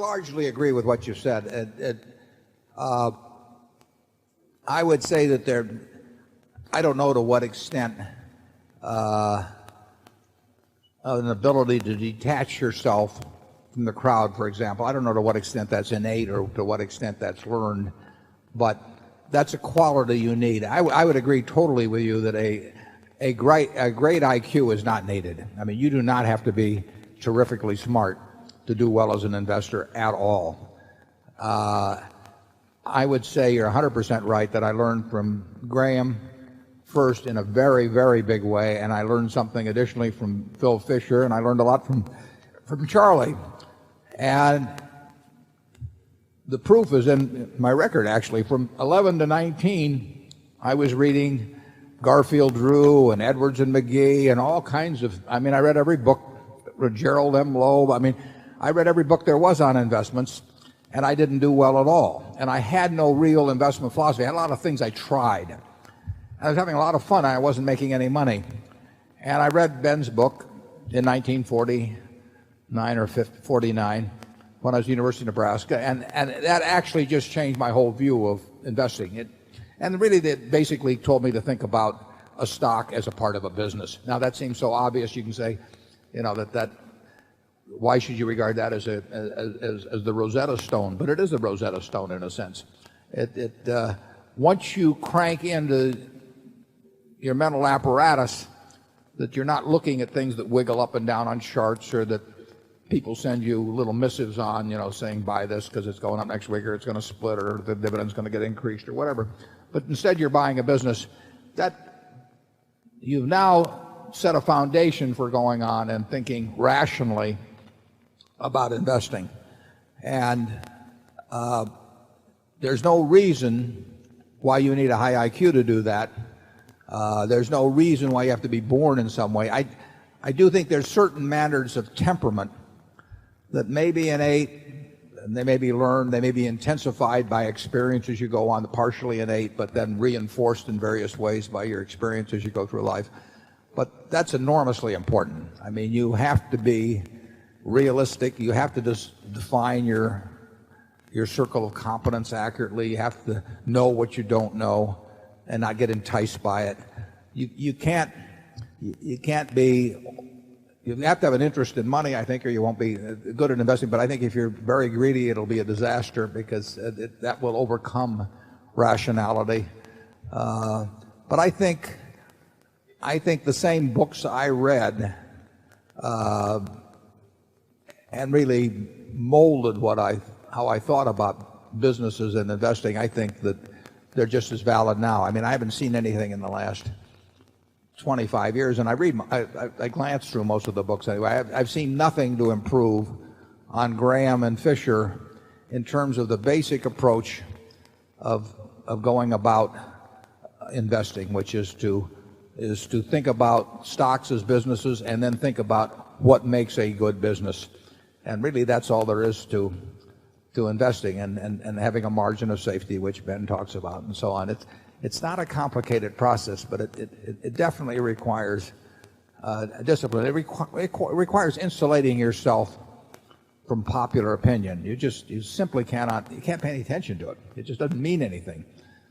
largely agree with what you said. I would say that I don't know to what extent an ability to detach yourself from the crowd, for example. I don't know to what extent that's innate or to what extent that's learned, but that's a quality you need. I would agree totally with you that a great IQ is not needed. I mean, you do not have to be terrifically smart to do well as an investor at all. I would say you're 100% right that I learned from Graham first in a very, very big way, and I learned something additionally from Phil Fisher, and I learned a lot from Charlie. And the proof is in my record, actually. From 11 to 19, I was reading Garfield Drew and Edwards and McGee and all kinds of, I mean, I read every book, Gerald M. Loeb. I mean, I read every book there was on investments, and I didn't do well at all. And I had no real investment philosophy. I had a lot of things I tried. I was having a lot of fun. I wasn't making any money. And I read Ben's book in 1949 or 49 when I was at the University of Nebraska. And that actually just changed my whole view of investing. And really, it basically told me to think about a stock as a part of a business. Now, that seems so obvious. You can say, that why should you regard that as the Rosetta Stone? But it is a Rosetta Stone in a sense. Once you crank into your mental apparatus that you're not looking at things that wiggle up and down on charts or that people send you little missives on, saying buy this because it's going up next week or it's going to split or the dividend's going to get increased or whatever. But instead you're buying a business that you've now set a foundation for going on and thinking rationally about investing. And there's no reason why you need a high IQ to do that. There's no reason why you have to be born in some way. I do think there's certain manners of temperament that may be innate, and they may be learned, they may be intensified by experience as you go on, partially innate, but then reinforced in various ways by your experience as you go through life. But that's enormously important. I mean, you have to be realistic. You have to define your circle of competence accurately. You have to know what you don't know and not get enticed by it. You can't be, you have to have an interest in money, I think, or you won't be good at investing. But I think if you're very greedy, it'll be a disaster because that will overcome rationality. But I think the same books I read and really molded how I thought about businesses and investing. I think that they're just as valid now. I mean, I haven't seen anything in the last 25 years, and I glanced through most of the books anyway. I've seen nothing to improve on Graham and Fisher in terms of the basic approach of going about investing, which is to think about stocks as businesses and then think about what makes a good business. And really, that's all there is to investing and having a margin of safety, which Ben talks about, and so on. It's not a complicated process, but it definitely requires discipline. It requires insulating yourself from popular opinion. You simply can't pay any attention to it. It just doesn't mean anything.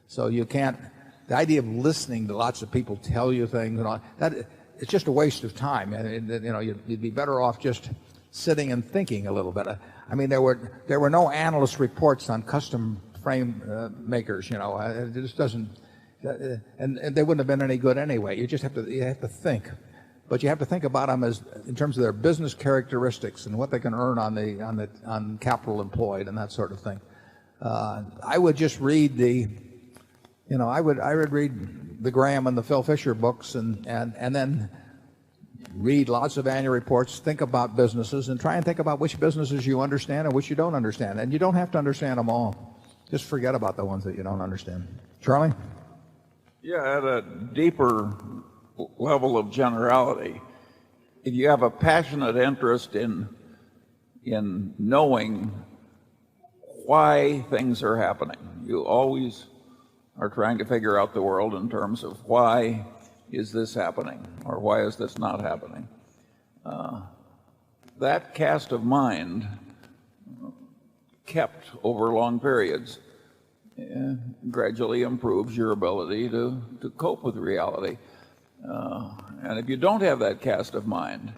So you can't. The idea of listening to lots of people tell you things and all that, it's just a waste of time. And you'd be better off just sitting and thinking a little bit. I mean, there were no analyst reports on custom frame makers. It just doesn't, and they wouldn't have been any good anyway. You have to think, but you have to think about them as in terms of their business characteristics and what they can earn on capital employed and that sort of thing. I would just read I would read the Graham and the Phil Fisher books and then read lots of annual reports, think about businesses, and try and think about which businesses you understand and which you don't understand. And you don't have to understand them all. Just forget about the ones that you don't understand. Charlie? Yeah, at a deeper level of generality, if you have a passionate interest in knowing why things are happening, you always are trying to figure out the world in terms of why is this happening or why is this not happening. That cast of mind kept over long periods gradually improves your ability to cope with reality. And if you don't have that cast of mind,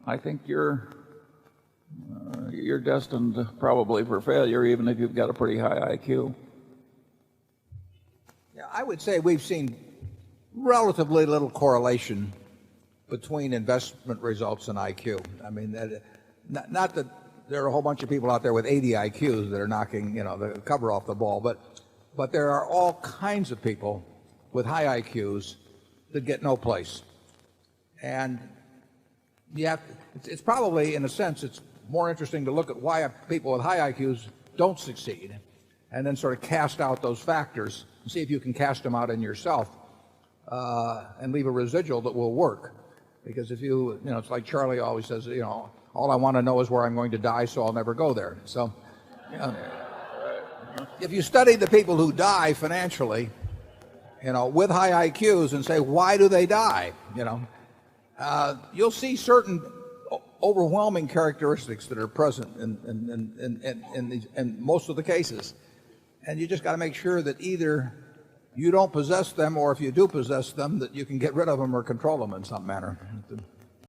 I think you're destined probably for failure, even if you've got a pretty high IQ. Yeah, I would say we've seen relatively little correlation between investment results and IQ. I mean, not that there are a whole bunch of people out there with 80 IQs that are knocking, the cover off the ball, but there are all kinds of people with high IQs that get no place. And it's probably, in a sense, it's more interesting to look at why people with high IQs don't succeed and then sort of cast out those factors and see if you can cast them out in yourself and leave a residual that will work. Because if it's like Charlie always says, all I want to know is where I'm going to die, so I'll never go there. So if you study the people who die financially, with high IQs and say, why do they die? You'll see certain overwhelming characteristics that are present in most of the cases. And you just got to make sure that either you don't possess them, or if you do possess them, that you can get rid of them or control them in some manner.